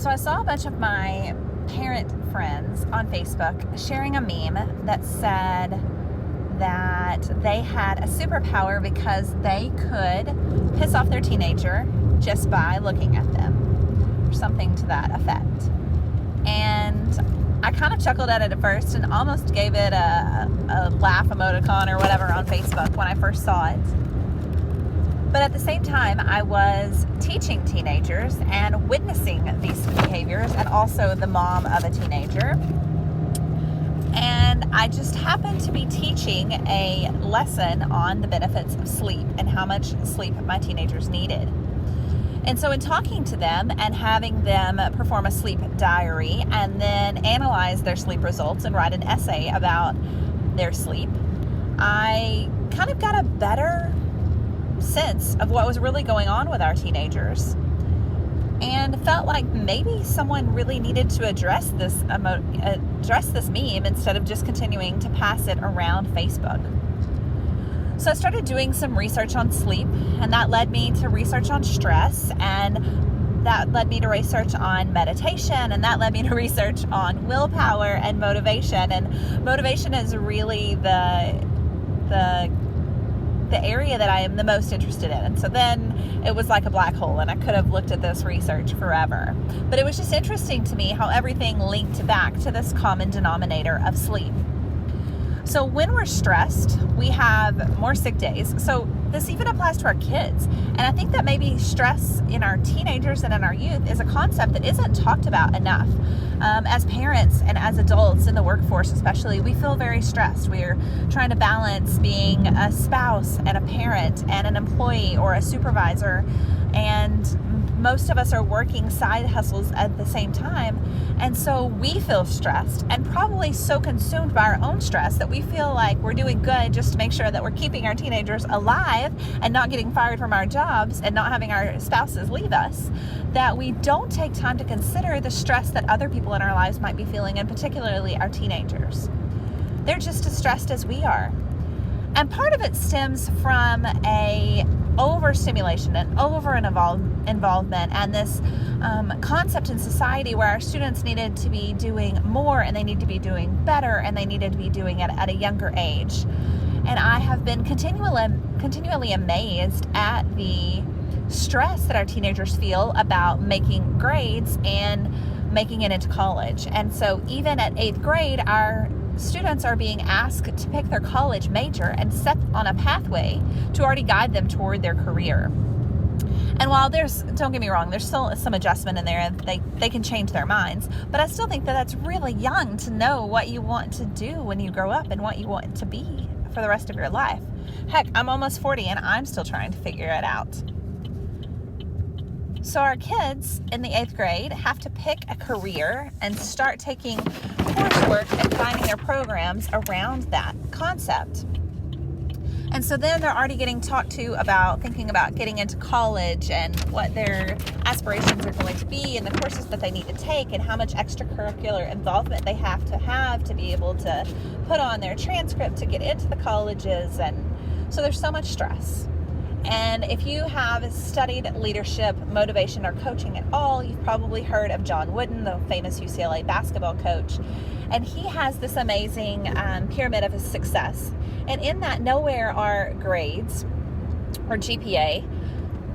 So I saw a bunch of my parent friends on Facebook sharing a meme that said that they had a superpower because they could piss off their teenager just by looking at them, or something to that effect. And I kind of chuckled at it at first and almost gave it a laugh emoticon or whatever on Facebook when I first saw it. But at the same time, I was teaching teenagers and witnessing these behaviors, and also the mom of a teenager. And I just happened to be teaching a lesson on the benefits of sleep and how much sleep my teenagers needed. And so in talking to them and having them perform a sleep diary and then analyze their sleep results and write an essay about their sleep, I kind of got a better sense of what was really going on with our teenagers, and felt like maybe someone really needed to address this meme instead of just continuing to pass it around Facebook. So I started doing some research on sleep, and that led me to research on stress, and that led me to research on meditation, and that led me to research on willpower and motivation. And motivation is really the area that I am the most interested in. And so then it was like a black hole, and I could have looked at this research forever. But it was just interesting to me how everything linked back to this common denominator of sleep. So when we're stressed, we have more sick days. So this even applies to our kids. And I think that maybe stress in our teenagers and in our youth is a concept that isn't talked about enough. As parents and as adults in the workforce especially, we feel very stressed. We're trying to balance being a spouse and a parent and an employee or a supervisor. And most of us are working side hustles at the same time. And so we feel stressed and probably so consumed by our own stress that we feel like we're doing good just to make sure that we're keeping our teenagers alive and not getting fired from our jobs and not having our spouses leave us, that we don't take time to consider the stress that other people in our lives might be feeling, and particularly our teenagers. They're just as stressed as we are. And part of it stems from a overstimulation and involvement and this concept in society where our students needed to be doing more, and they need to be doing better, and they needed to be doing it at a younger age. And I have been continually amazed at the stress that our teenagers feel about making grades and making it into college. And so even at 8th grade, our students are being asked to pick their college major and set on a pathway to already guide them toward their career. And while don't get me wrong, there's still some adjustment in there, and they can change their minds, but I still think that that's really young to know what you want to do when you grow up and what you want to be for the rest of your life. Heck, I'm almost 40 and I'm still trying to figure it out. So our kids in the 8th grade have to pick a career and start taking coursework and finding their programs around that concept. And so then they're already getting talked to about thinking about getting into college and what their aspirations are going to be and the courses that they need to take and how much extracurricular involvement they have to be able to put on their transcript to get into the colleges. And so there's so much stress. And if you have studied leadership, motivation, or coaching at all, you've probably heard of John Wooden, the famous UCLA basketball coach. And he has this amazing pyramid of success. And in that, nowhere are grades or GPA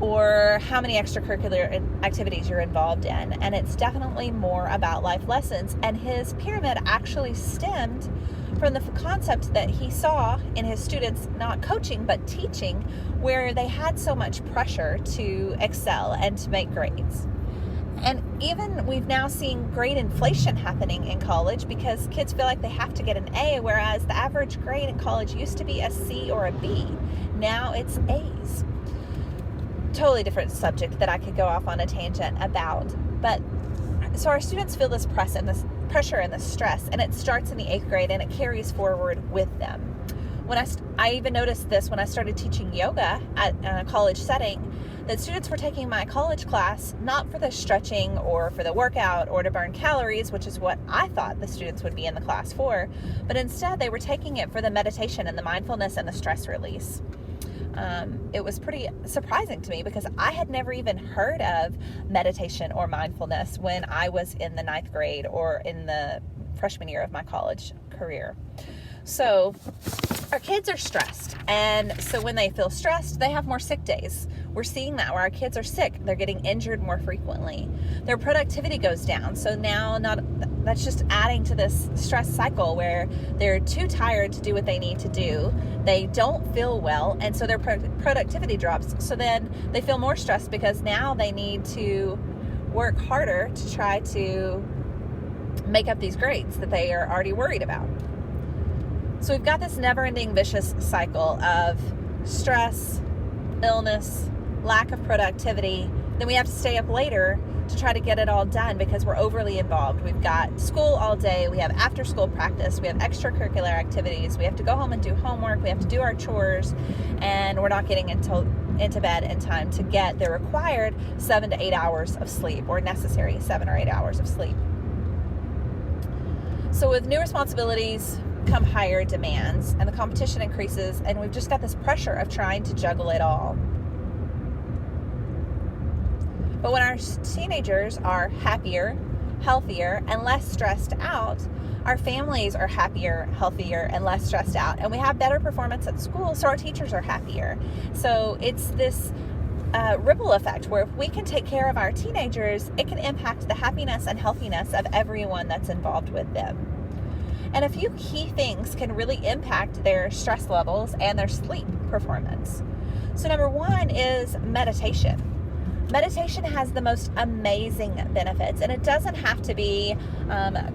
or how many extracurricular activities you're involved in. And it's definitely more about life lessons. And his pyramid actually stemmed from the concept that he saw in his students, not coaching, but teaching, where they had so much pressure to excel and to make grades. And even we've now seen grade inflation happening in college because kids feel like they have to get an A, whereas the average grade in college used to be a C or a B. Now it's A's. Totally different subject that I could go off on a tangent about. But so our students feel this pressure and this stress, and it starts in the 8th grade and it carries forward with them. When I even noticed this when I started teaching yoga at a college setting, that students were taking my college class not for the stretching or for the workout or to burn calories, which is what I thought the students would be in the class for, but instead they were taking it for the meditation and the mindfulness and the stress release. it was pretty surprising to me because I had never even heard of meditation or mindfulness when I was in the 9th grade or in the freshman year of my college career. So our kids are stressed, and so when they feel stressed, they have more sick days. We're seeing that where our kids are sick, they're getting injured more frequently. Their productivity goes down. So now that's just adding to this stress cycle where they're too tired to do what they need to do. They don't feel well, and so their productivity drops. So then they feel more stressed because now they need to work harder to try to make up these grades that they are already worried about. So we've got this never-ending vicious cycle of stress, illness, lack of productivity. Then we have to stay up later to try to get it all done because we're overly involved. We've got school all day. We have after-school practice. We have extracurricular activities. We have to go home and do homework. We have to do our chores, and we're not getting into bed in time to get the required 7 to 8 hours of sleep, or necessary 7 or 8 hours of sleep. So with new responsibilities come higher demands, and the competition increases, and we've just got this pressure of trying to juggle it all. But when our teenagers are happier, healthier, and less stressed out, our families are happier, healthier, and less stressed out, and we have better performance at school, so our teachers are happier. So it's this ripple effect where if we can take care of our teenagers, it can impact the happiness and healthiness of everyone that's involved with them. And a few key things can really impact their stress levels and their sleep performance. So number one is meditation. Meditation has the most amazing benefits, and it doesn't have to be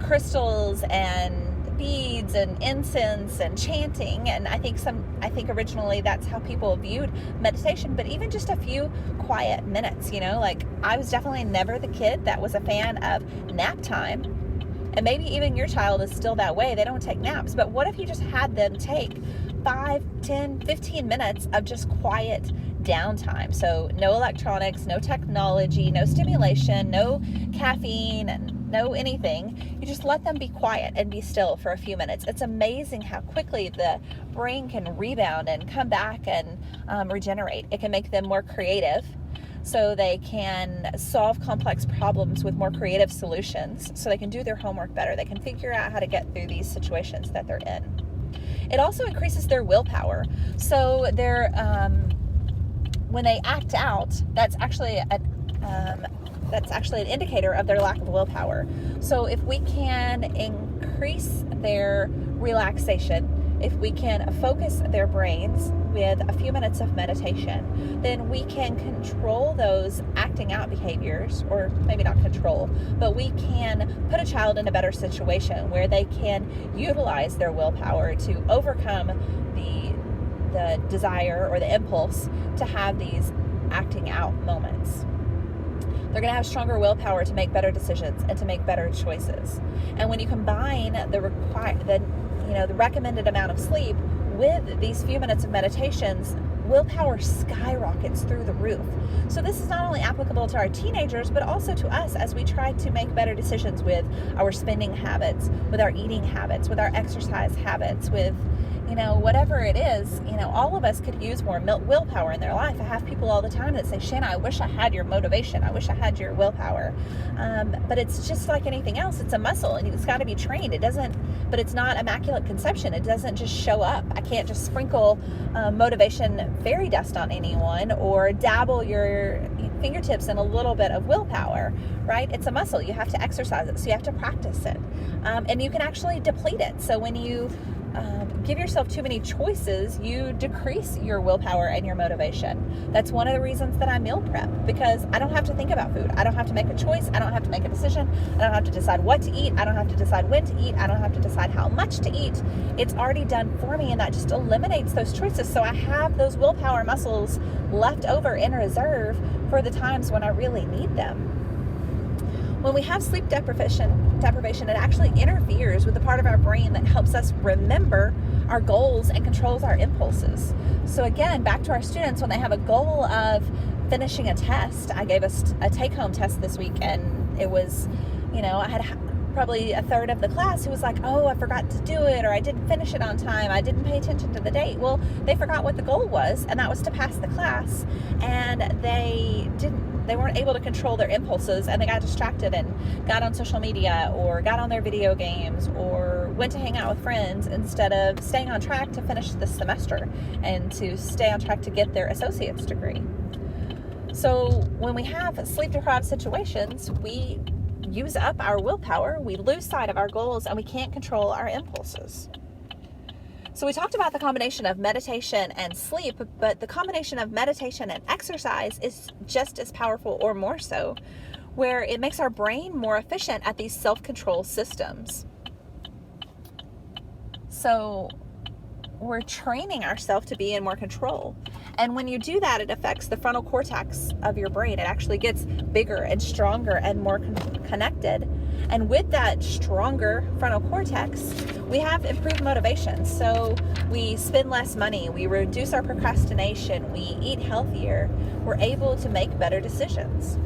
crystals and beads and incense and chanting. And I think originally that's how people viewed meditation, but even just a few quiet minutes, like I was definitely never the kid that was a fan of nap time. And maybe even your child is still that way. They don't take naps. But what if you just had them take 5, 10, 15 minutes of just quiet downtime? So no electronics, no technology, no stimulation, no caffeine, and no anything. You just let them be quiet and be still for a few minutes. It's amazing how quickly the brain can rebound and come back and regenerate. It can make them more creative, so they can solve complex problems with more creative solutions, so they can do their homework better. They can figure out how to get through these situations that they're in. It also increases their willpower. So they're, when they act out, that's actually an indicator of their lack of willpower. So if we can increase their relaxation, if we can focus their brains with a few minutes of meditation, then we can control those acting out behaviors, or maybe not control, but we can put a child in a better situation where they can utilize their willpower to overcome the desire or the impulse to have these acting out moments. They're going to have stronger willpower to make better decisions and to make better choices. And when you combine the recommended amount of sleep with these few minutes of meditations, willpower skyrockets through the roof. So this is not only applicable to our teenagers, but also to us as we try to make better decisions with our spending habits, with our eating habits, with our exercise habits, with whatever it is. All of us could use more willpower in their life. I have people all the time that say, Shanna, I wish I had your motivation. I wish I had your willpower. But it's just like anything else. It's a muscle, and it's got to be trained. But it's not immaculate conception. It doesn't just show up. I can't just sprinkle motivation fairy dust on anyone or dabble your fingertips in a little bit of willpower, right? It's a muscle. You have to exercise it. So you have to practice it. And you can actually deplete it. So when you give yourself too many choices, you decrease your willpower and your motivation. That's one of the reasons that I meal prep, because I don't have to think about food. I don't have to make a choice. I don't have to make a decision. I don't have to decide what to eat. I don't have to decide when to eat. I don't have to decide how much to eat. It's already done for me, and that just eliminates those choices. So I have those willpower muscles left over in reserve for the times when I really need them. When we have sleep deprivation, it actually interferes with the part of our brain that helps us remember our goals and controls our impulses. So again, back to our students, when they have a goal of finishing a test, I gave us a take-home test this week, and it was, I had probably a third of the class who was like, oh, I forgot to do it, or I didn't finish it on time, I didn't pay attention to the date. Well, they forgot what the goal was, and that was to pass the class, and they weren't able to control their impulses, and they got distracted and got on social media or got on their video games or went to hang out with friends instead of staying on track to finish the semester and to stay on track to get their associate's degree. So when we have sleep-deprived situations, we use up our willpower, we lose sight of our goals, and we can't control our impulses. So we talked about the combination of meditation and sleep, but the combination of meditation and exercise is just as powerful, or more so, where it makes our brain more efficient at these self-control systems. So we're training ourselves to be in more control. And when you do that, it affects the frontal cortex of your brain. It actually gets bigger and stronger and more connected. And with that stronger frontal cortex, we have improved motivation. So we spend less money, we reduce our procrastination, we eat healthier, we're able to make better decisions.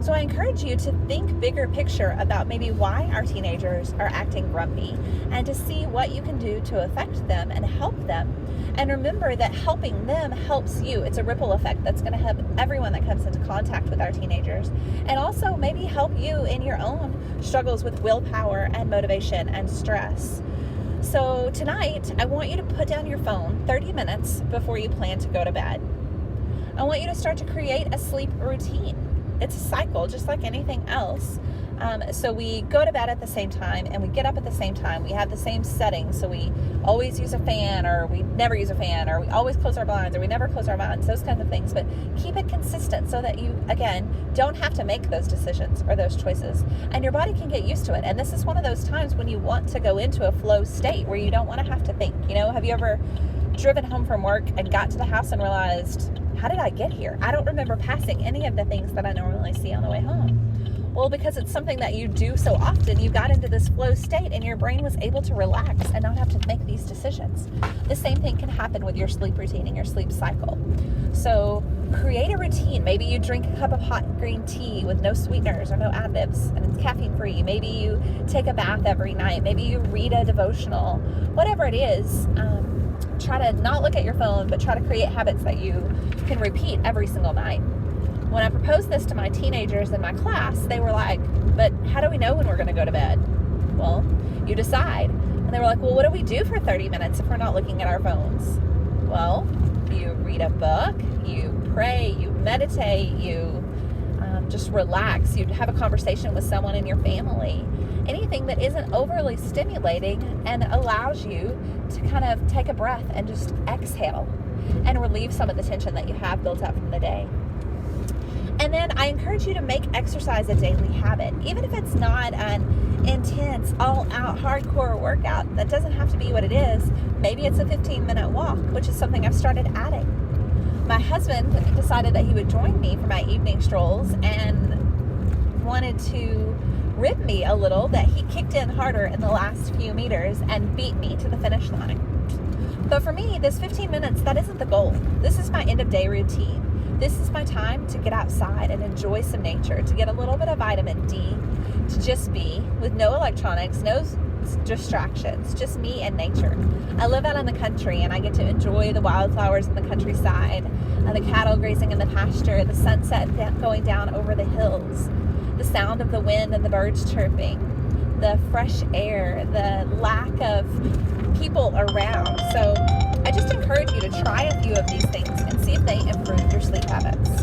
So I encourage you to think bigger picture about maybe why our teenagers are acting grumpy, and to see what you can do to affect them and help them. And remember that helping them helps you. It's a ripple effect that's going to help everyone that comes into contact with our teenagers, and also maybe help you in your own struggles with willpower and motivation and stress. So tonight, I want you to put down your phone 30 minutes before you plan to go to bed. I want you to start to create a sleep routine. It's a cycle, just like anything else. So we go to bed at the same time, and we get up at the same time. We have the same settings, so we always use a fan, or we never use a fan, or we always close our blinds, or we never close our blinds, those kinds of things. But keep it consistent so that you, again, don't have to make those decisions or those choices, and your body can get used to it. And this is one of those times when you want to go into a flow state where you don't want to have to think. You know, have you ever driven home from work and got to the house and realized, how did I get here? I don't remember passing any of the things that I normally see on the way home. Well, because it's something that you do so often, you got into this flow state and your brain was able to relax and not have to make these decisions. The same thing can happen with your sleep routine and your sleep cycle. So create a routine. Maybe you drink a cup of hot green tea with no sweeteners or no additives, and it's caffeine free. Maybe you take a bath every night. Maybe you read a devotional. Whatever it is, try to not look at your phone, but try to create habits that you can repeat every single night. When I proposed this to my teenagers in my class, they were like, but how do we know when we're going to go to bed? Well, you decide. And they were like, well, what do we do for 30 minutes if we're not looking at our phones? Well, you read a book, you pray, you meditate, you just relax, you have a conversation with someone in your family. Anything that isn't overly stimulating and allows you to kind of take a breath and just exhale and relieve some of the tension that you have built up from the day. And then I encourage you to make exercise a daily habit, even if it's not an intense, all-out, hardcore workout. That doesn't have to be what it is. Maybe it's a 15-minute walk, which is something I've started adding. My husband decided that he would join me for my evening strolls and wanted to rib me a little that he kicked in harder in the last few meters and beat me to the finish line. But for me, this 15 minutes, that isn't the goal. This is my end-of-day routine. This is my time to get outside and enjoy some nature, to get a little bit of vitamin D, to just be with no electronics, no distractions, just me and nature. I live out in the country, and I get to enjoy the wildflowers in the countryside, the cattle grazing in the pasture, the sunset going down over the hills, the sound of the wind and the birds chirping, the fresh air, the lack of people around. So I just encourage you to try a few of these things and see if they improve your sleep habits.